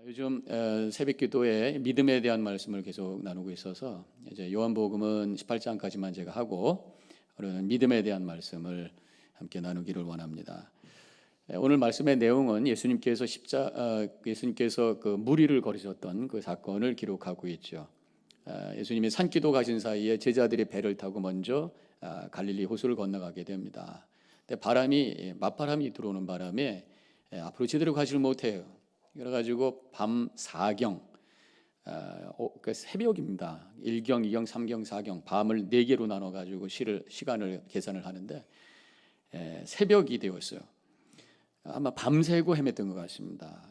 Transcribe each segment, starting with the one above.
요즘 새벽기도에 믿음에 대한 말씀을 계속 나누고 있어서 이제 요한복음은 18장까지만 제가 하고 오늘은 믿음에 대한 말씀을 함께 나누기를 원합니다. 오늘 말씀의 내용은 예수님께서 그 무리를 거르셨던 그 사건을 기록하고 있죠. 예수님이 산기도 가신 사이에 제자들이 배를 타고 먼저 갈릴리 호수를 건너가게 됩니다. 근데 맞바람이 들어오는 바람에 앞으로 제대로 가지를 못해요. 그래가지고 밤 4경, 그러니까 새벽입니다. 1경, 2경, 3경, 4경 밤을 4개로 나눠가지고 시간을 계산을 하는데 새벽이 되었어요. 아마 밤새고 헤맸던 것 같습니다.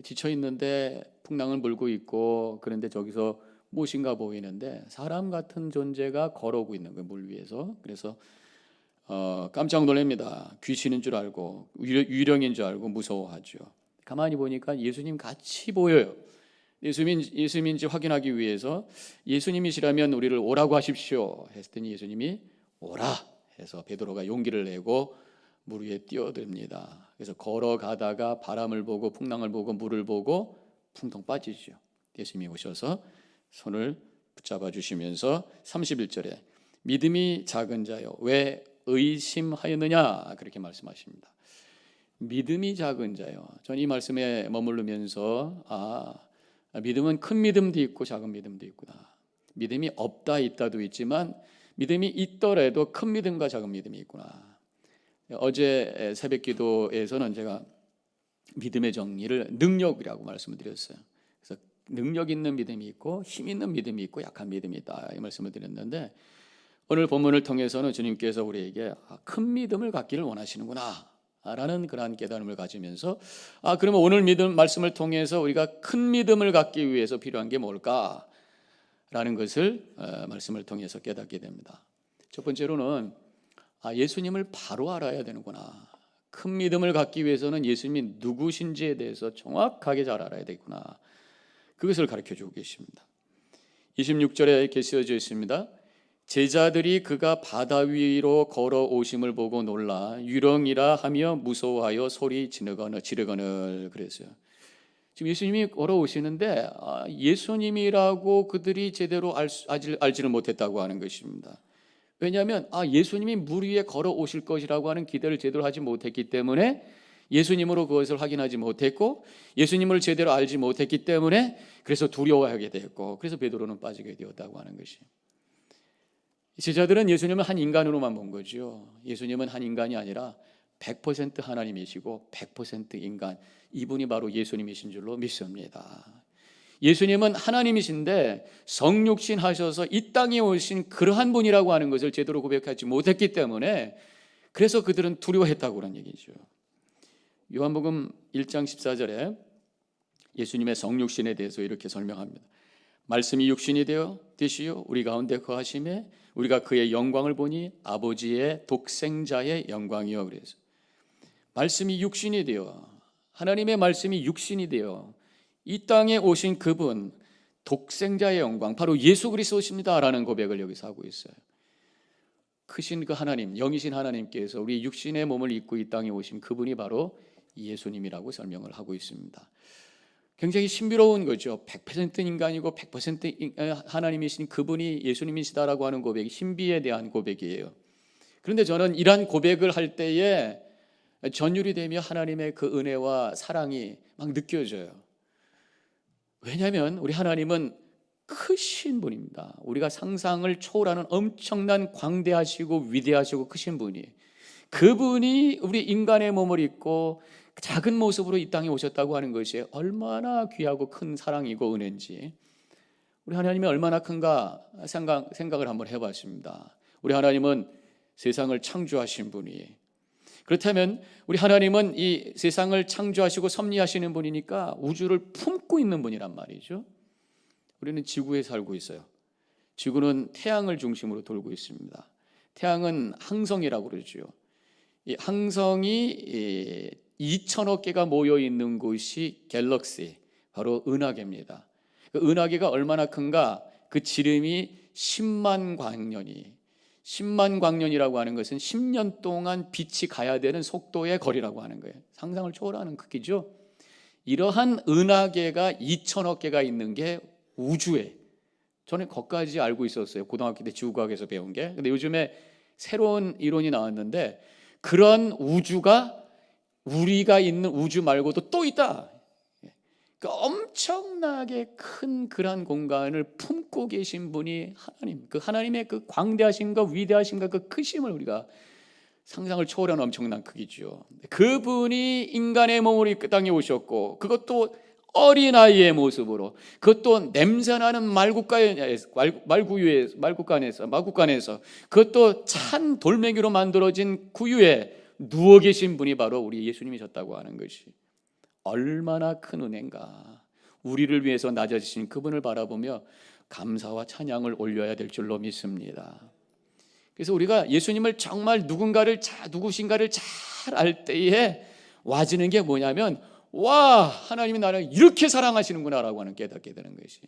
지쳐 있는데 풍랑을 몰고 있고, 그런데 저기서 무엇인가 보이는데 사람 같은 존재가 걸어오고 있는 거예요, 물 위에서. 그래서 깜짝 놀랍니다. 귀신인 줄 알고 유령인 줄 알고 무서워하죠. 가만히 보니까 예수님 같이 보여요. 예수님인지 확인하기 위해서 예수님이시라면 우리를 오라고 하십시오 했더니 예수님이 오라 해서 베드로가 용기를 내고 물 위에 뛰어듭니다. 그래서 걸어가다가 바람을 보고 풍랑을 보고 물을 보고 풍덩 빠지죠. 예수님이 오셔서 손을 붙잡아 주시면서 31절에 믿음이 작은 자여 왜 의심하였느냐 그렇게 말씀하십니다. 믿음이 작은 자요. 전 이 말씀에 머무르면서 믿음은 큰 믿음도 있고 작은 믿음도 있구나. 믿음이 없다 있다도 있지만 믿음이 있더라도 큰 믿음과 작은 믿음이 있구나. 어제 새벽기도에서는 제가 믿음의 정의를 능력이라고 말씀을 드렸어요. 그래서 능력 있는 믿음이 있고 힘 있는 믿음이 있고 약한 믿음이 있다 이 말씀을 드렸는데, 오늘 본문을 통해서는 주님께서 우리에게 큰 믿음을 갖기를 원하시는구나 라는 그러한 깨달음을 가지면서 그러면 오늘 말씀을 통해서 우리가 큰 믿음을 갖기 위해서 필요한 게 뭘까? 라는 것을 말씀을 통해서 깨닫게 됩니다. 첫 번째로는 예수님을 바로 알아야 되는구나. 큰 믿음을 갖기 위해서는 예수님이 누구신지에 대해서 정확하게 잘 알아야 되구나. 그것을 가르쳐주고 계십니다. 26절에 이렇게 쓰여져 있습니다. 제자들이 그가 바다 위로 걸어오심을 보고 놀라 유령이라 하며 무서워하여 소리 지르거늘 그랬어요. 지금 예수님이 걸어오시는데 예수님이라고 그들이 제대로 알지를 못했다고 하는 것입니다. 왜냐하면 예수님이 물 위에 걸어오실 것이라고 하는 기대를 제대로 하지 못했기 때문에, 예수님으로 그것을 확인하지 못했고 예수님을 제대로 알지 못했기 때문에 그래서 두려워하게 되었고, 그래서 베드로는 빠지게 되었다고 하는 것이. 제자들은 예수님을 한 인간으로만 본 거죠. 예수님은 한 인간이 아니라 100% 하나님이시고 100% 인간, 이분이 바로 예수님이신 줄로 믿습니다. 예수님은 하나님이신데 성육신 하셔서 이 땅에 오신 그러한 분이라고 하는 것을 제대로 고백하지 못했기 때문에 그래서 그들은 두려워했다고 하는 얘기죠. 요한복음 1장 14절에 예수님의 성육신에 대해서 이렇게 설명합니다. 말씀이 육신이 되어 드시어 우리 가운데 거하심에 우리가 그의 영광을 보니 아버지의 독생자의 영광이요. 그래서 말씀이 육신이 되어, 하나님의 말씀이 육신이 되어 이 땅에 오신 그분, 독생자의 영광, 바로 예수 그리스도십니다라는 고백을 여기서 하고 있어요. 크신 그 하나님, 영이신 하나님께서 우리 육신의 몸을 입고 이 땅에 오신 그분이 바로 예수님이라고 설명을 하고 있습니다. 굉장히 신비로운 거죠. 100% 인간이고 100% 하나님이신 그분이 예수님이시다라고 하는 고백이 신비에 대한 고백이에요. 그런데 저는 이러한 고백을 할 때에 전율이 되며 하나님의 그 은혜와 사랑이 막 느껴져요. 왜냐하면 우리 하나님은 크신 분입니다. 우리가 상상을 초월하는 엄청난 광대하시고 위대하시고 크신 분이, 그분이 우리 인간의 몸을 입고 작은 모습으로 이 땅에 오셨다고 하는 것이 얼마나 귀하고 큰 사랑이고 은혜인지 우리 하나님이 얼마나 큰가 생각을 한번 해봤습니다. 우리 하나님은 세상을 창조하신 분이, 그렇다면 우리 하나님은 이 세상을 창조하시고 섭리하시는 분이니까 우주를 품고 있는 분이란 말이죠. 우리는 지구에 살고 있어요. 지구는 태양을 중심으로 돌고 있습니다. 태양은 항성이라고 그러죠. 이 항성이 2천억 개가 모여 있는 곳이 갤럭시, 바로 은하계입니다. 그 은하계가 얼마나 큰가? 그 지름이 10만 광년이, 10만 광년이라고 하는 것은 10년 동안 빛이 가야 되는 속도의 거리라고 하는 거예요. 상상을 초월하는 크기죠. 이러한 은하계가 2천억 개가 있는 게 우주에, 저는 거기까지 알고 있었어요. 고등학교 때 지구과학에서 배운 게. 근데 요즘에 새로운 이론이 나왔는데 그런 우주가 우리가 있는 우주 말고도 또 있다. 그 엄청나게 큰 그런 공간을 품고 계신 분이 하나님, 그 하나님의 그 광대하심과 위대하심과 그 크심을 우리가 상상을 초월한 엄청난 크기죠. 그분이 인간의 몸으로 이 땅에 오셨고, 그것도 어린아이의 모습으로, 그것도 냄새나는 마구간에서, 그것도 찬 돌멩이로 만들어진 구유에 누워 계신 분이 바로 우리 예수님이셨다고 하는 것이 얼마나 큰 은혜인가. 우리를 위해서 낮아지신 그분을 바라보며 감사와 찬양을 올려야 될 줄로 믿습니다. 그래서 우리가 예수님을 정말 누구신가를 잘 알 때에 와지는 게 뭐냐면, 와, 하나님이 나를 이렇게 사랑하시는구나라고 하는 깨닫게 되는 것이.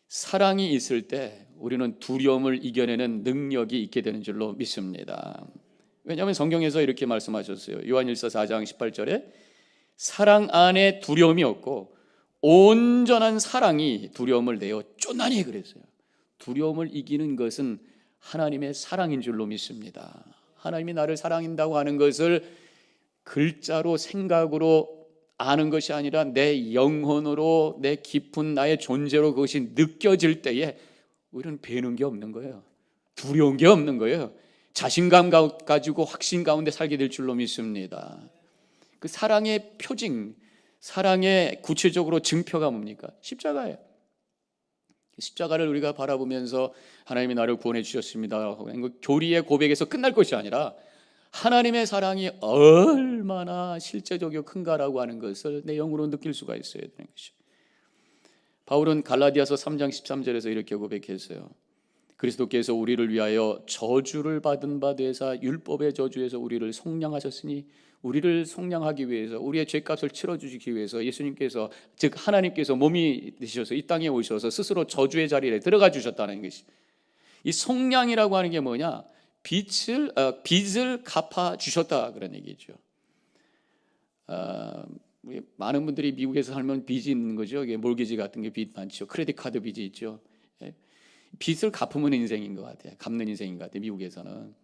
사랑이 있을 때 우리는 두려움을 이겨내는 능력이 있게 되는 줄로 믿습니다. 왜냐하면 성경에서 이렇게 말씀하셨어요. 요한일서 4장 18절에 사랑 안에 두려움이 없고 온전한 사랑이 두려움을 내어 쫓나니 그랬어요. 두려움을 이기는 것은 하나님의 사랑인 줄로 믿습니다. 하나님이 나를 사랑한다고 하는 것을 글자로 생각으로 아는 것이 아니라 내 영혼으로, 내 깊은 나의 존재로 그것이 느껴질 때에 우리는 배는 게 없는 거예요. 두려운 게 없는 거예요. 자신감 가지고 확신 가운데 살게 될 줄로 믿습니다. 그 사랑의 표징, 사랑의 구체적으로 증표가 뭡니까? 십자가예요. 십자가를 우리가 바라보면서 하나님이 나를 구원해 주셨습니다, 교리의 고백에서 끝날 것이 아니라 하나님의 사랑이 얼마나 실제적이고 큰가라고 하는 것을 내 영으로 느낄 수가 있어야 되는 것이죠. 바울은 갈라디아서 3장 13절에서 이렇게 고백했어요. 그리스도께서 우리를 위하여 저주를 받은 바 되사 율법의 저주에서 우리를 속량하셨으니, 우리를 속량하기 위해서, 우리의 죄값을 치러주시기 위해서 예수님께서, 즉 하나님께서 몸이 되셔서 이 땅에 오셔서 스스로 저주의 자리에 들어가 주셨다는 것이, 이 속량이라고 하는 게 뭐냐? 빚을 갚아 주셨다 그런 얘기죠. 많은 분들이 미국에서 살면 빚이 있는 거죠. 이게 몰기지 같은 게 빚 많죠. 크레딧 카드 빚이 있죠. 빚을 갚으면 인생인 것 같아요. 갚는 인생인 것 같아요, 미국에서는.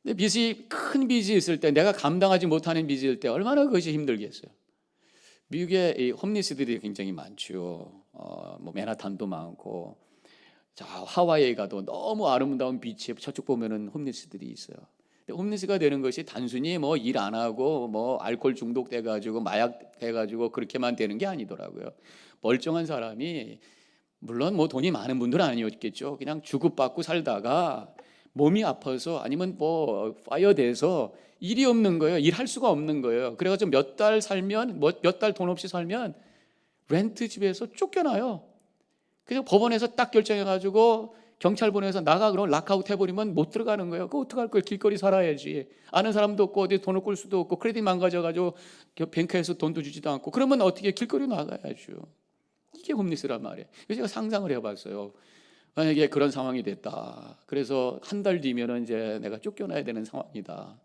근데 큰 빚이 있을 때, 내가 감당하지 못하는 빚일 때 얼마나 그것이 힘들겠어요. 미국에 이 홈리스들이 굉장히 많죠. 뭐 맨하탄도 많고, 자 하와이에 가도 너무 아름다운 비치에 저쪽 보면은 홈리스들이 있어요. 근데 홈리스가 되는 것이 단순히 뭐 일 안 하고 뭐 알코올 중독돼 가지고 마약 해 가지고 그렇게만 되는 게 아니더라고요. 멀쩡한 사람이, 물론 뭐 돈이 많은 분들은 아니었겠죠. 그냥 주급받고 살다가 몸이 아파서, 아니면 뭐 파이어 돼서 일이 없는 거예요. 일할 수가 없는 거예요. 그래가지고 몇 달 살면, 몇 달 돈 없이 살면 렌트 집에서 쫓겨나요. 그래서 법원에서 딱 결정해가지고 경찰 보내서 나가, 그러면 락아웃 해버리면 못 들어가는 거예요. 그거 어떡할 거예요? 길거리 살아야지. 아는 사람도 없고 어디 돈을 꿀 수도 없고 크레딧 망가져가지고 뱅크에서 돈도 주지도 않고, 그러면 어떻게 길거리 나가야죠. 이게 홈리스란 말이에요. 그래서 제가 상상을 해봤어요. 만약에 그런 상황이 됐다. 그래서 한 달 뒤면은 이제 내가 쫓겨나야 되는 상황이다.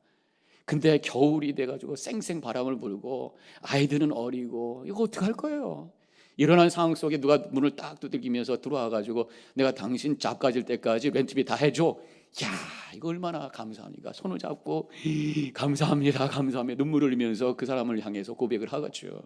근데 겨울이 돼가지고 쌩쌩 바람을 불고 아이들은 어리고, 이거 어떡할 거예요? 일어난 상황 속에 누가 문을 딱 두들기면서 들어와가지고 내가 당신 잡 가질 때까지 렌트비 다 해줘. 야, 이거 얼마나 감사합니까? 손을 잡고 감사합니다, 감사합니다, 눈물을 흘리면서 그 사람을 향해서 고백을 하겠죠.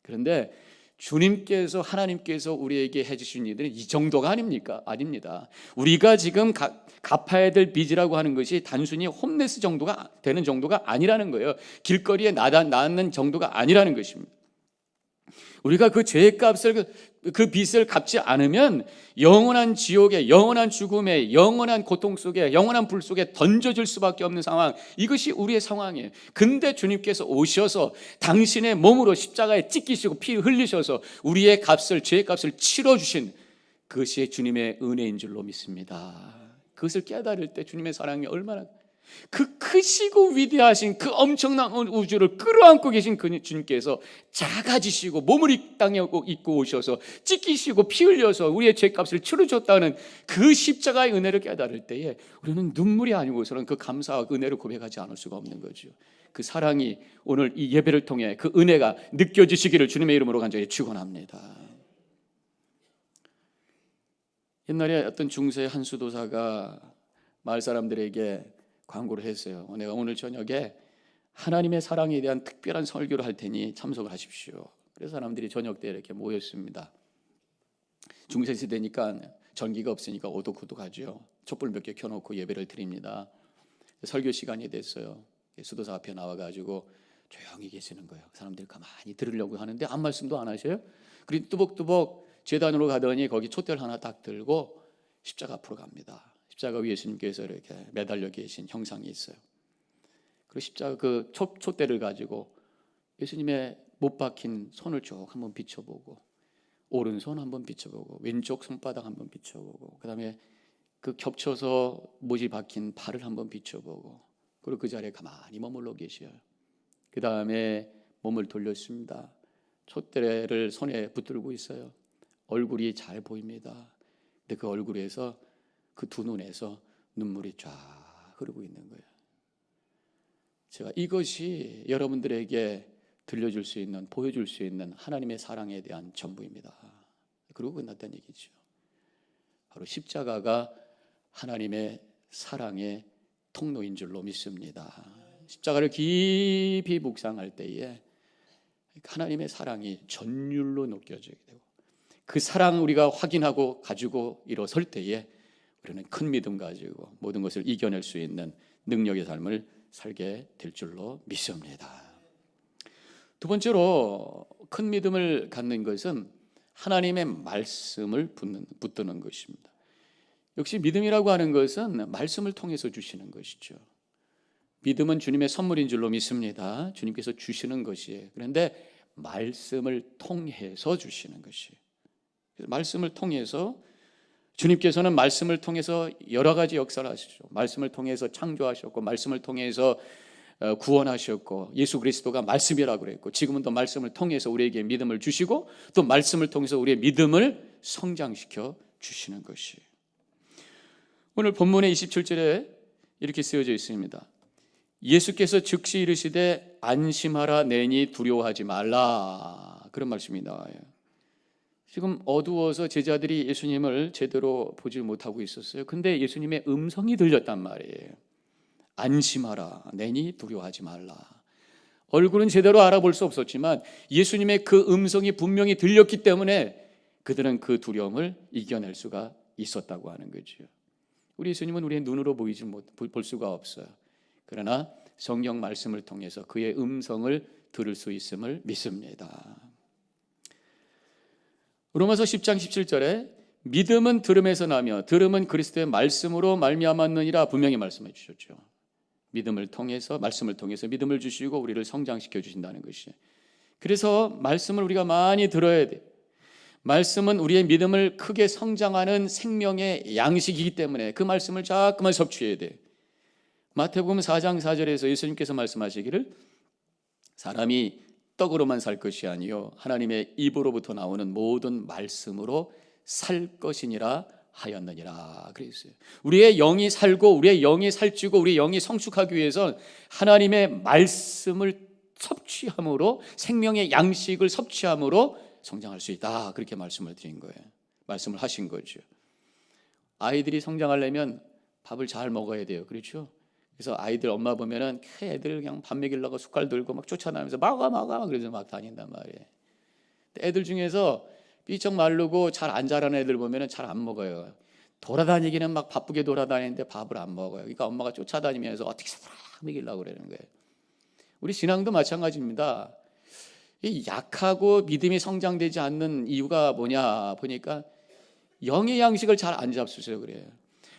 그런데 주님께서, 하나님께서 우리에게 해주신 일들은 이 정도가 아닙니까? 아닙니다. 우리가 지금 갚아야 될 빚이라고 하는 것이 단순히 홈레스 정도가 되는 정도가 아니라는 거예요. 길거리에 나앉는 정도가 아니라는 것입니다. 우리가 그 죄값을, 그 빚을 갚지 않으면 영원한 지옥에, 영원한 죽음에, 영원한 고통 속에, 영원한 불 속에 던져질 수밖에 없는 상황, 이것이 우리의 상황이에요. 근데 주님께서 오셔서 당신의 몸으로 십자가에 찢기시고 피 흘리셔서 우리의 값을, 죄값을 치러주신 그것이 주님의 은혜인 줄로 믿습니다. 그것을 깨달을 때 주님의 사랑이 얼마나, 그 크시고 위대하신 그 엄청난 우주를 끌어안고 계신 그 주님께서 작아지시고 몸을 이 땅에 입고 오셔서 찢기시고 피 흘려서 우리의 죄값을 치러줬다는 그 십자가의 은혜를 깨달을 때에 우리는 눈물이 아니고서는 그 감사와 그 은혜를 고백하지 않을 수가 없는 거죠. 그 사랑이 오늘 이 예배를 통해 그 은혜가 느껴지시기를 주님의 이름으로 간절히 축원합니다. 옛날에 어떤 중세 한 수도사가 마을 사람들에게 광고를 했어요. 내가 오늘 저녁에 하나님의 사랑에 대한 특별한 설교를 할 테니 참석을 하십시오. 그래서 사람들이 저녁 때 이렇게 모였습니다. 중세 시대니까 전기가 없으니까 오독오독하죠. 촛불 몇 개 켜놓고 예배를 드립니다. 설교 시간이 됐어요. 수도사 앞에 나와가지고 조용히 계시는 거예요. 사람들이 가만히 들으려고 하는데 아무 말씀도 안 하셔요. 그리고 뚜벅뚜벅 제단으로 가더니 거기 촛대를 하나 딱 들고 십자가 앞으로 갑니다. 십자가 위에 예수님께서 이렇게 매달려 계신 형상이 있어요. 그리고 십자가 그 촛대를 가지고 예수님의 못 박힌 손을 쭉 한번 비춰보고, 오른손 한번 비춰보고, 왼쪽 손바닥 한번 비춰보고, 그 다음에 그 겹쳐서 못이 박힌 발을 한번 비춰보고, 그리고 그 자리에 가만히 머물러 계셔요. 그 다음에 몸을 돌렸습니다. 촛대를 손에 붙들고 있어요. 얼굴이 잘 보입니다. 근데 그 얼굴에서, 그 두 눈에서 눈물이 쫙 흐르고 있는 거예요. 제가 이것이 여러분들에게 들려줄 수 있는, 보여줄 수 있는 하나님의 사랑에 대한 전부입니다. 그러고 끝났다는 얘기죠. 바로 십자가가 하나님의 사랑의 통로인 줄로 믿습니다. 십자가를 깊이 묵상할 때에 하나님의 사랑이 전율로 느껴지게 되고, 그 사랑 우리가 확인하고 가지고 일어설 때에 우리는 큰 믿음 가지고 모든 것을 이겨낼 수 있는 능력의 삶을 살게 될 줄로 믿습니다. 두 번째로 큰 믿음을 갖는 것은 하나님의 말씀을 붙드는 것입니다. 역시 믿음이라고 하는 것은 말씀을 통해서 주시는 것이죠. 믿음은 주님의 선물인 줄로 믿습니다. 주님께서 주시는 것이에요. 그런데 말씀을 통해서 주시는 것이에요. 말씀을 통해서, 주님께서는 말씀을 통해서 여러 가지 역사를 하시죠. 말씀을 통해서 창조하셨고, 말씀을 통해서 구원하셨고, 예수 그리스도가 말씀이라고 그랬고, 지금은 또 말씀을 통해서 우리에게 믿음을 주시고, 또 말씀을 통해서 우리의 믿음을 성장시켜 주시는 것이에요. 오늘 본문의 27절에 이렇게 쓰여져 있습니다. 예수께서 즉시 이르시되 안심하라, 내니 두려워하지 말라. 그런 말씀이 나와요. 지금 어두워서 제자들이 예수님을 제대로 보지 못하고 있었어요. 근데 예수님의 음성이 들렸단 말이에요. 안심하라, 내니 두려워하지 말라. 얼굴은 제대로 알아볼 수 없었지만 예수님의 그 음성이 분명히 들렸기 때문에 그들은 그 두려움을 이겨낼 수가 있었다고 하는 거죠. 우리 예수님은 우리의 눈으로 볼 수가 없어요. 그러나 성경 말씀을 통해서 그의 음성을 들을 수 있음을 믿습니다. 로마서 10장 17절에 믿음은 들음에서 나며 들음은 그리스도의 말씀으로 말미암았느니라 분명히 말씀해 주셨죠. 믿음을 통해서, 말씀을 통해서 믿음을 주시고 우리를 성장시켜 주신다는 것이에요. 그래서 말씀을 우리가 많이 들어야 돼. 말씀은 우리의 믿음을 크게 성장하는 생명의 양식이기 때문에 그 말씀을 자꾸만 섭취해야 돼. 마태복음 4장 4절에서 예수님께서 말씀하시기를 사람이 떡으로만 살 것이 아니요 하나님의 입으로부터 나오는 모든 말씀으로 살 것이니라 하였느니라 그랬어요. 우리의 영이 살고 우리의 영이 살찌고 우리의 영이 성숙하기 위해서 하나님의 말씀을 섭취함으로, 생명의 양식을 섭취함으로 성장할 수 있다. 그렇게 말씀을 드린 거예요. 말씀을 하신 거죠. 아이들이 성장하려면 밥을 잘 먹어야 돼요. 그렇죠? 그래서 아이들 엄마 보면은 애들 그냥 밥 먹이려고 숟갈 들고 막 쫓아다니면서 먹어 그래서 막 다닌단 말이에요. 애들 중에서 삐쩍 마르고 잘 안 자라는 애들 보면은 잘 안 먹어요. 돌아다니기는 막 바쁘게 돌아다니는데 밥을 안 먹어요. 그러니까 엄마가 쫓아다니면서 어떻게 해서 먹이려고 그러는 거예요. 우리 신앙도 마찬가지입니다. 이 약하고 믿음이 성장되지 않는 이유가 뭐냐 보니까 영의 양식을 잘 안 잡수셔서 그래요.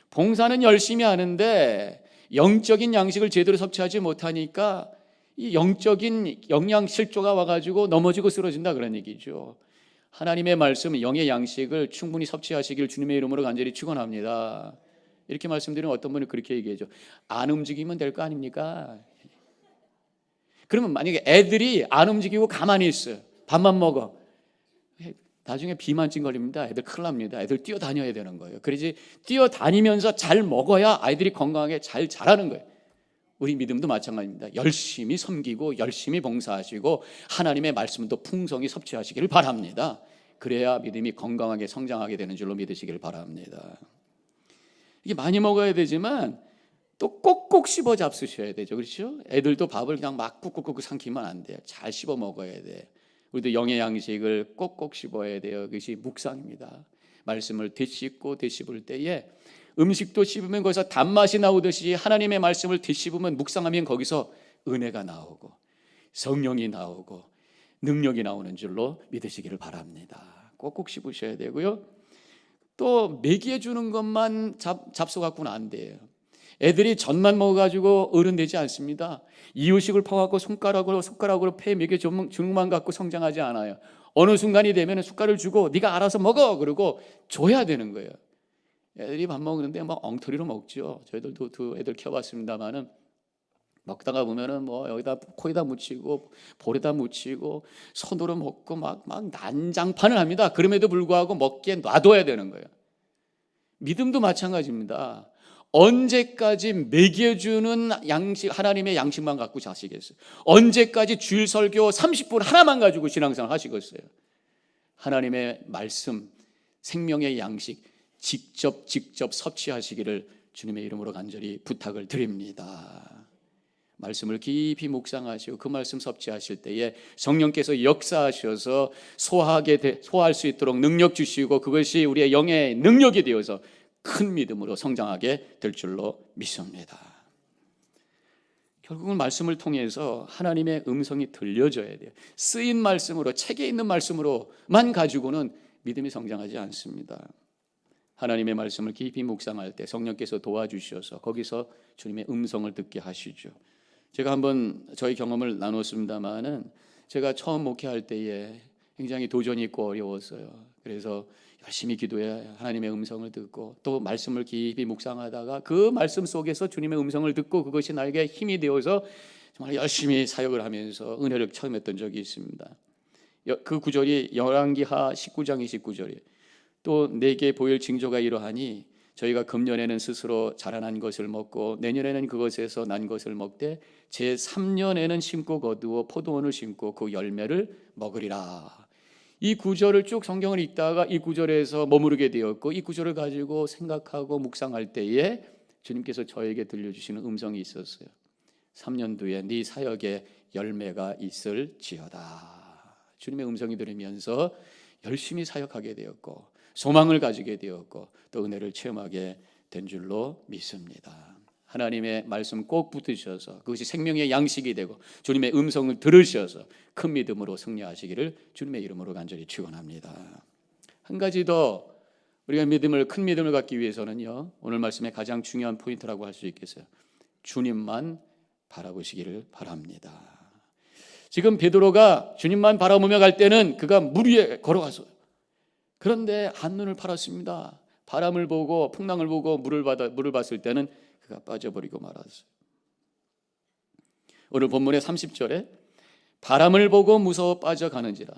봉사는 열심히 하는데 영적인 양식을 제대로 섭취하지 못하니까 이 영적인 영양 실조가 와가지고 넘어지고 쓰러진다 그런 얘기죠. 하나님의 말씀, 영의 양식을 충분히 섭취하시길 주님의 이름으로 간절히 축원합니다. 이렇게 말씀드리면 어떤 분이 그렇게 얘기하죠. 안 움직이면 될 거 아닙니까? 그러면 만약에 애들이 안 움직이고 가만히 있어요. 밥만 먹어. 나중에 비만증 걸립니다. 애들 큰일 납니다. 애들 뛰어다녀야 되는 거예요. 그래야지 뛰어다니면서 잘 먹어야 아이들이 건강하게 잘 자라는 거예요. 우리 믿음도 마찬가지입니다. 열심히 섬기고 열심히 봉사하시고 하나님의 말씀도 풍성히 섭취하시기를 바랍니다. 그래야 믿음이 건강하게 성장하게 되는 줄로 믿으시기를 바랍니다. 이게 많이 먹어야 되지만 또 꼭꼭 씹어 잡수셔야 되죠. 그렇죠? 애들도 밥을 그냥 막 꾹꾹꾹 삼키면 안 돼요. 잘 씹어 먹어야 돼. 우리도 영의 양식을 꼭꼭 씹어야 돼요. 그것이 묵상입니다. 말씀을 되씹고 되씹을 때에 음식도 씹으면 거기서 단맛이 나오듯이 하나님의 말씀을 되씹으면 묵상하면 거기서 은혜가 나오고 성령이 나오고 능력이 나오는 줄로 믿으시기를 바랍니다. 꼭꼭 씹으셔야 되고요. 또 먹여 주는 것만 잡숴갖고는 안 돼요. 애들이 젖만 먹어가지고 어른 되지 않습니다. 이유식을 퍼갖고 손가락으로 패 먹여 주는 것만 갖고 성장하지 않아요. 어느 순간이 되면 숟갈을 주고 네가 알아서 먹어 그러고 줘야 되는 거예요. 애들이 밥 먹는데 막 엉터리로 먹죠. 저희들도 두 애들 키워봤습니다만은 먹다가 보면은 뭐 여기다 코에다 묻히고 볼에다 묻히고 손으로 먹고 막 난장판을 합니다. 그럼에도 불구하고 먹기에 놔둬야 되는 거예요. 믿음도 마찬가지입니다. 언제까지 먹여주는 양식, 하나님의 양식만 갖고 자시겠어요? 언제까지 주일 설교 30분 하나만 가지고 신앙생활 하시겠어요? 하나님의 말씀, 생명의 양식 직접 섭취하시기를 주님의 이름으로 간절히 부탁을 드립니다. 말씀을 깊이 묵상하시고 그 말씀 섭취하실 때에 성령께서 역사하셔서 소화할 수 있도록 능력 주시고 그것이 우리의 영의 능력이 되어서 큰 믿음으로 성장하게 될 줄로 믿습니다. 결국은 말씀을 통해서 하나님의 음성이 들려져야 돼요. 쓰인 말씀으로, 책에 있는 말씀으로만 가지고는 믿음이 성장하지 않습니다. 하나님의 말씀을 깊이 묵상할 때 성령께서 도와주셔서 거기서 주님의 음성을 듣게 하시죠. 제가 한번 저희 경험을 나눴습니다마는 제가 처음 목회할 때에 굉장히 도전이 있고 어려웠어요. 그래서 열심히 기도해 하나님의 음성을 듣고 또 말씀을 깊이 묵상하다가 그 말씀 속에서 주님의 음성을 듣고 그것이 나에게 힘이 되어서 정말 열심히 사역을 하면서 은혜를 체험했던 적이 있습니다. 그 구절이 열왕기하 19장 29절이에요. 또 내게 보일 징조가 이러하니 저희가 금년에는 스스로 자라난 것을 먹고 내년에는 그것에서 난 것을 먹되 제3년에는 심고 거두어 포도원을 심고 그 열매를 먹으리라. 이 구절을 쭉 성경을 읽다가 이 구절에서 머무르게 되었고 이 구절을 가지고 생각하고 묵상할 때에 주님께서 저에게 들려주시는 음성이 있었어요. 3년 뒤에 네 사역에 열매가 있을지어다. 주님의 음성이 들으면서 열심히 사역하게 되었고 소망을 가지게 되었고 또 은혜를 체험하게 된 줄로 믿습니다. 하나님의 말씀 꼭 붙으셔서 그것이 생명의 양식이 되고 주님의 음성을 들으셔서 큰 믿음으로 승리하시기를 주님의 이름으로 간절히 축원합니다. 한 가지 더 우리가 큰 믿음을 갖기 위해서는요, 오늘 말씀의 가장 중요한 포인트라고 할 수 있겠어요. 주님만 바라보시기를 바랍니다. 지금 베드로가 주님만 바라보며 갈 때는 그가 물 위에 걸어가서 그런데 한눈을 팔았습니다. 바람을 보고 풍랑을 보고 물을 봤을 때는 그가 빠져버리고 말았어요. 오늘 본문의 30절에 바람을 보고 무서워 빠져가는지라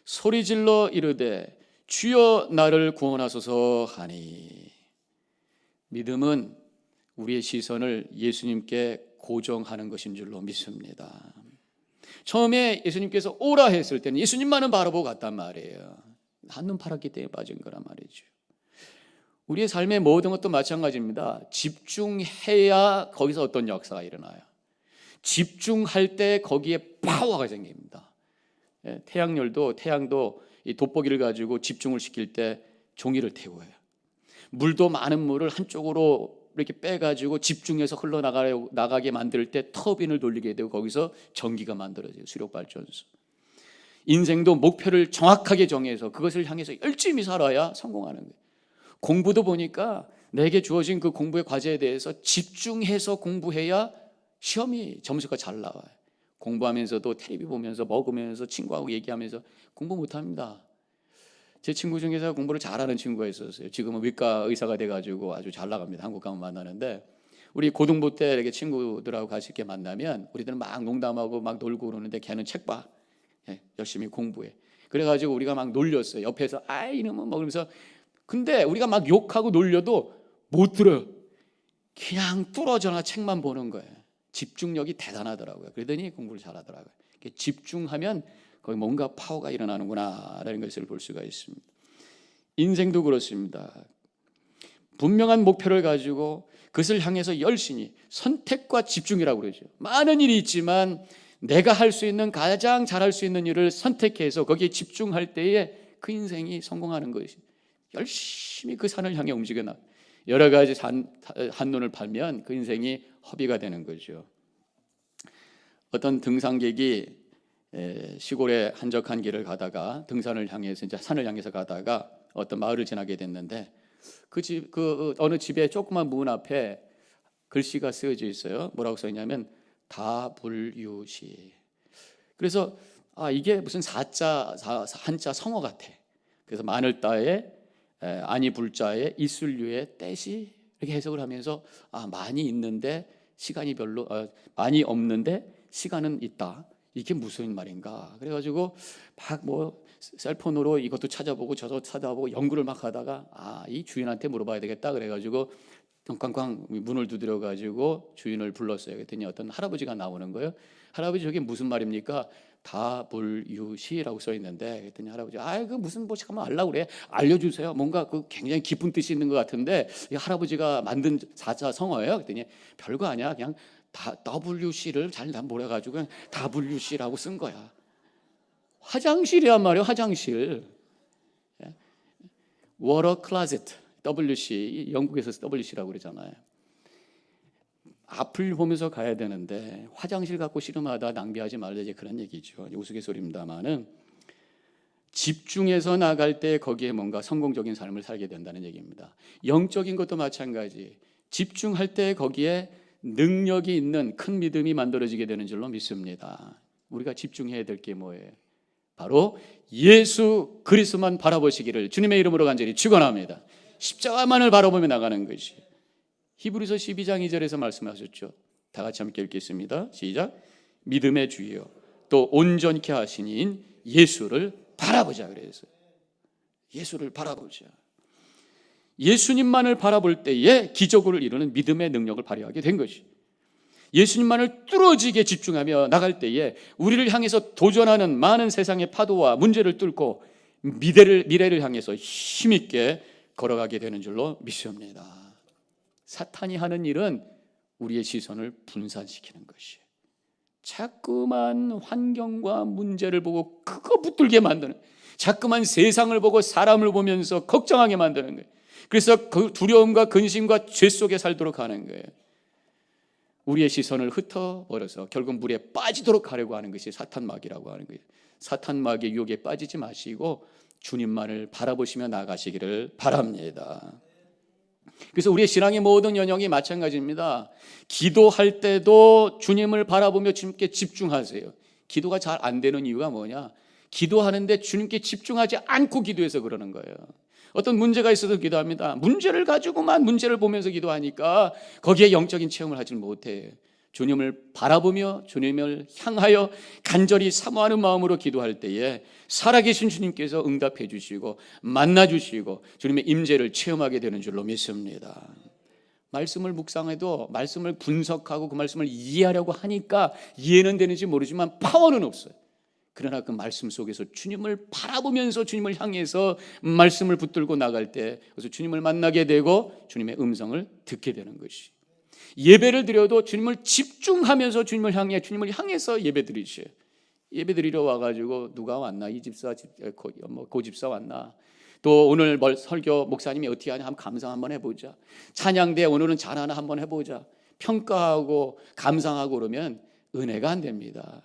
소리질러 이르되 주여 나를 구원하소서 하니. 믿음은 우리의 시선을 예수님께 고정하는 것인 줄로 믿습니다. 처음에 예수님께서 오라 했을 때는 예수님만은 바라보고 갔단 말이에요. 한눈 팔았기 때문에 빠진 거란 말이죠. 우리의 삶의 모든 것도 마찬가지입니다. 집중해야 거기서 어떤 역사가 일어나요. 집중할 때 거기에 파워가 생깁니다. 태양도 이 돋보기를 가지고 집중을 시킬 때 종이를 태워요. 물도 많은 물을 한쪽으로 이렇게 빼가지고 집중해서 흘러나가게 만들 때 터빈을 돌리게 되고 거기서 전기가 만들어져요. 수력발전소. 인생도 목표를 정확하게 정해서 그것을 향해서 열심히 살아야 성공하는 거예요. 공부도 보니까 내게 주어진 그 공부의 과제에 대해서 집중해서 공부해야 시험이 점수가 잘 나와요. 공부하면서도 텔레비 보면서 먹으면서 친구하고 얘기하면서 공부 못합니다. 제 친구 중에서 공부를 잘하는 친구가 있었어요. 지금은 위과 의사가 돼가지고 아주 잘 나갑니다. 한국 가면 만나는데 우리 고등부 때 이렇게 친구들하고 같이 이렇게 만나면 우리들은 막 농담하고 막 놀고 그러는데 걔는 책 봐. 열심히 공부해. 그래가지고 우리가 막 놀렸어요. 옆에서 이놈은 먹으면서. 근데 우리가 막 욕하고 놀려도 못 들어요. 그냥 뚫어져나 책만 보는 거예요. 집중력이 대단하더라고요. 그러더니 공부를 잘하더라고요. 집중하면 거기 뭔가 파워가 일어나는구나라는 것을 볼 수가 있습니다. 인생도 그렇습니다. 분명한 목표를 가지고 그것을 향해서 열심히, 선택과 집중이라고 그러죠. 많은 일이 있지만 내가 할 수 있는, 가장 잘할 수 있는 일을 선택해서 거기에 집중할 때에 그 인생이 성공하는 것이, 열심히 그 산을 향해 움직여 나. 여러 가지 한눈을 팔면 그 인생이 허비가 되는 거죠. 어떤 등산객이 시골의 한적한 길을 가다가 등산을 향해서, 이제 산을 향해서 가다가 어떤 마을을 지나게 됐는데 그 어느 집의 조그만 문 앞에 글씨가 쓰여져 있어요. 뭐라고 써 있냐면 다불유시. 그래서 이게 무슨 한자 성어 같아. 그래서 마늘자에 아니 불자에 이슬류에 떼시, 이렇게 해석을 하면서 많이 있는데 시간이 별로 많이 없는데 시간은 있다. 이게 무슨 말인가? 그래가지고 막 셀폰으로 이것도 찾아보고 저도 찾아보고 연구를 막 하다가 이 주인한테 물어봐야 되겠다. 그래가지고 꽝꽝꽝 문을 두드려 가지고 주인을 불렀어요. 그랬더니 어떤 할아버지가 나오는 거예요. 할아버지, 저게 무슨 말입니까? 다불유시라고 써 있는데, 그랬더니 할아버지 그 무슨 잠깐만 알라고 그래. 알려주세요. 뭔가 그 굉장히 깊은 뜻이 있는 것 같은데 이 할아버지가 만든 사자 성어예요. 그랬더니 별거 아니야. 그냥 WC를 잘 몰아가지고 그냥 WC라고 쓴 거야. 화장실이란 말이에요. 화장실. Water closet. WC, 영국에서 WC라고 그러잖아요. 앞을 보면서 가야 되는데 화장실 갖고 씨름하다 낭비하지 말자, 이제 그런 얘기죠. 우스갯소리입니다만은 집중해서 나갈 때 거기에 뭔가 성공적인 삶을 살게 된다는 얘기입니다. 영적인 것도 마찬가지. 집중할 때 거기에 능력이 있는 큰 믿음이 만들어지게 되는 줄로 믿습니다. 우리가 집중해야 될 게 뭐예요? 바로 예수 그리스도만 바라보시기를 주님의 이름으로 간절히 축원합니다. 십자가만을 바라보며 나가는 것이. 히브리서 12장 2절에서 말씀하셨죠. 다 같이 함께 읽겠습니다. 시작. 믿음의 주여 또 온전케 하신 이인 예수를 바라보자 그랬어요. 예수를 바라보자. 예수님만을 바라볼 때에 기적을 이루는 믿음의 능력을 발휘하게 된 것이. 예수님만을 뚫어지게 집중하며 나갈 때에 우리를 향해서 도전하는 많은 세상의 파도와 문제를 뚫고 미래를 향해서 힘있게 걸어가게 되는 줄로 믿습니다. 사탄이 하는 일은 우리의 시선을 분산시키는 것이에요. 자꾸만 환경과 문제를 보고 그거 붙들게 만드는, 자꾸만 세상을 보고 사람을 보면서 걱정하게 만드는 거예요. 그래서 그 두려움과 근심과 죄 속에 살도록 하는 거예요. 우리의 시선을 흩어버려서 결국 물에 빠지도록 하려고 하는 것이 사탄막이라고 하는 거예요. 사탄막의 유혹에 빠지지 마시고 주님만을 바라보시며 나가시기를 바랍니다. 그래서 우리의 신앙의 모든 연영이 마찬가지입니다. 기도할 때도 주님을 바라보며 주님께 집중하세요. 기도가 잘 안 되는 이유가 뭐냐? 기도하는데 주님께 집중하지 않고 기도해서 그러는 거예요. 어떤 문제가 있어도 기도합니다. 문제를 가지고만 문제를 보면서 기도하니까 거기에 영적인 체험을 하지 못해요. 주님을 바라보며 주님을 향하여 간절히 사모하는 마음으로 기도할 때에 살아계신 주님께서 응답해 주시고 만나 주시고 주님의 임재를 체험하게 되는 줄로 믿습니다. 말씀을 묵상해도 말씀을 분석하고 그 말씀을 이해하려고 하니까 이해는 되는지 모르지만 파워는 없어요. 그러나 그 말씀 속에서 주님을 바라보면서 주님을 향해서 말씀을 붙들고 나갈 때 그래서 주님을 만나게 되고 주님의 음성을 듣게 되는 것이. 예배를 드려도 주님을 집중하면서 주님을 향해서 예배 드리셔요. 예배 드리러 와가지고 누가 왔나? 이 집사, 그 집사 왔나? 또 오늘 설교 목사님이 어떻게 하냐? 한번 감상 한번 해보자. 찬양대 오늘은 잘하나 한번 해보자. 평가하고 감상하고 그러면 은혜가 안 됩니다.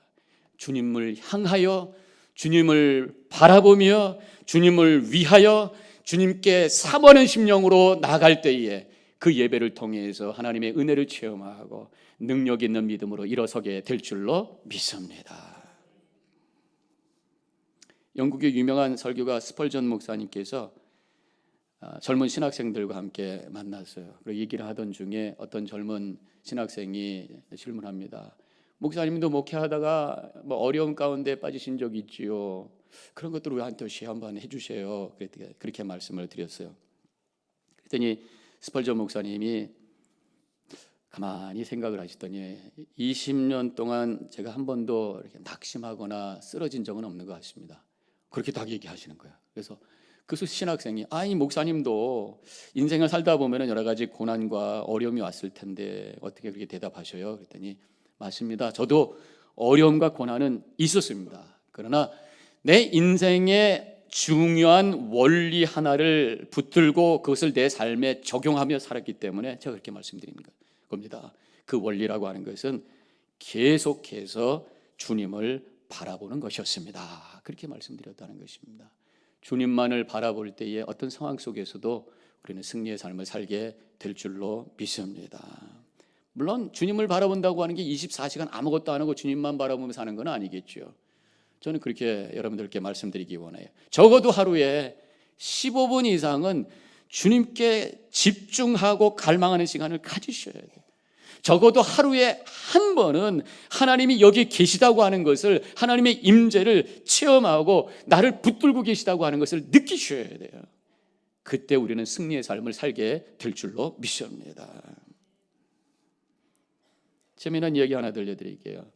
주님을 향하여 주님을 바라보며 주님을 위하여 주님께 사모하는 심령으로 나갈 때에 그 예배를 통해서 하나님의 은혜를 체험하고 능력 있는 믿음으로 일어서게 될 줄로 믿습니다. 영국의 유명한 설교가 스펄전 목사님께서 젊은 신학생들과 함께 만났어요. 그리고 얘기를 하던 중에 어떤 젊은 신학생이 질문합니다. 목사님도 목회하다가 어려움 가운데 빠지신 적 있지요? 그런 것들을 우리한테 한번 해주세요. 그렇게 말씀을 드렸어요. 그랬더니 스펄전 목사님이 가만히 생각을 하시더니 20년 동안 제가 한 번도 이렇게 낙심하거나 쓰러진 적은 없는 것 같습니다. 그렇게 딱 얘기하시는 거예요. 그래서 그 신학생이 이 목사님도 인생을 살다 보면 여러 가지 고난과 어려움이 왔을 텐데 어떻게 그렇게 대답하셔요? 그랬더니 맞습니다. 저도 어려움과 고난은 있었습니다. 그러나 내 인생의 중요한 원리 하나를 붙들고 그것을 내 삶에 적용하며 살았기 때문에 제가 그렇게 말씀드리는 겁니다. 그 원리라고 하는 것은 계속해서 주님을 바라보는 것이었습니다. 그렇게 말씀드렸다는 것입니다. 주님만을 바라볼 때에 어떤 상황 속에서도 우리는 승리의 삶을 살게 될 줄로 믿습니다. 물론 주님을 바라본다고 하는 게 24시간 아무것도 안 하고 주님만 바라보면서 사는 건 아니겠죠. 저는 그렇게 여러분들께 말씀드리기 원해요. 적어도 하루에 15분 이상은 주님께 집중하고 갈망하는 시간을 가지셔야 돼요. 적어도 하루에 한 번은 하나님이 여기 계시다고 하는 것을, 하나님의 임재를 체험하고 나를 붙들고 계시다고 하는 것을 느끼셔야 돼요. 그때 우리는 승리의 삶을 살게 될 줄로 믿습니다. 재미난 이야기 하나 들려드릴게요.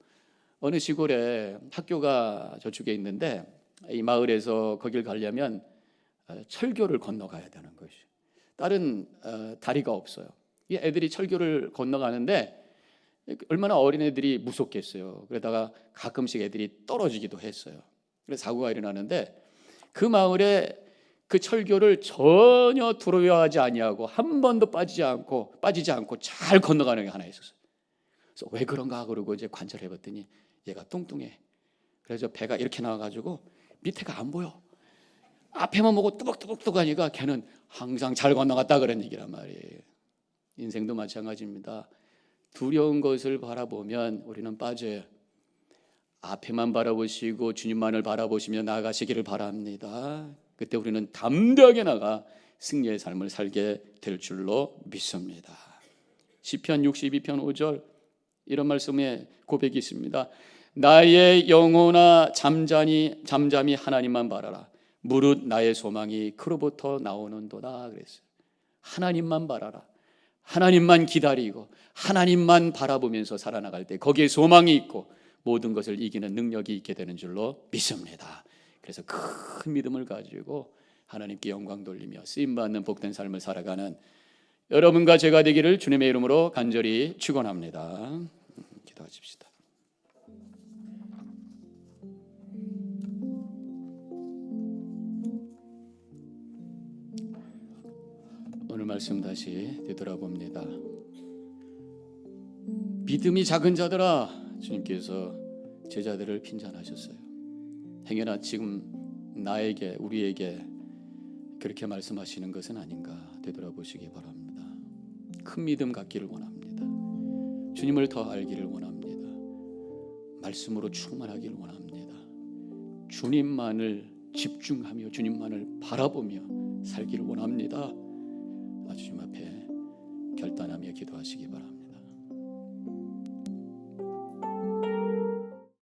어느 시골에 학교가 저쪽에 있는데 이 마을에서 거길 가려면 철교를 건너가야 되는 것이죠. 다른 다리가 없어요. 이 애들이 철교를 건너가는데 얼마나 어린애들이 무섭겠어요. 그러다가 가끔씩 애들이 떨어지기도 했어요. 그래서 사고가 일어나는데 그 마을에 그 철교를 전혀 두려워하지 아니하고 한 번도 빠지지 않고 잘 건너가는 게 하나 있었어요. 그래서 왜 그런가 그러고 이제 관찰해 봤더니 얘가 뚱뚱해. 그래서 배가 이렇게 나와가지고 밑에가 안 보여. 앞에만 보고 뚜벅뚜벅 하니까 걔는 항상 잘 건너갔다 그런 얘기란 말이에요. 인생도 마찬가지입니다. 두려운 것을 바라보면 우리는 빠져요. 앞에만 바라보시고 주님만을 바라보시며 나아가시기를 바랍니다. 그때 우리는 담대하게 나가 승리의 삶을 살게 될 줄로 믿습니다. 시편 62편 5절 이런 말씀에 고백이 있습니다. 나의 영혼아 잠잠히 하나님만 바라라. 무릇 나의 소망이 그로부터 나오는도다 그랬어요. 하나님만 바라라. 하나님만 기다리고 하나님만 바라보면서 살아나갈 때 거기에 소망이 있고 모든 것을 이기는 능력이 있게 되는 줄로 믿습니다. 그래서 큰 믿음을 가지고 하나님께 영광 돌리며 쓰임받는 복된 삶을 살아가는 여러분과 제가 되기를 주님의 이름으로 간절히 축원합니다. 기도하십시다. 오늘 말씀 다시 되돌아봅니다. 믿음이 작은 자들아, 주님께서 제자들을 핀잔하셨어요. 행여나 지금 나에게, 우리에게 그렇게 말씀하시는 것은 아닌가 되돌아보시기 바랍니다. 큰 믿음 갖기를 원합니다. 주님을 더 알기를 원합니다. 말씀으로 충만하기를 원합니다. 주님만을 집중하며 주님만을 바라보며 살기를 원합니다. 주님 앞에 결단하며 기도하시기 바랍니다.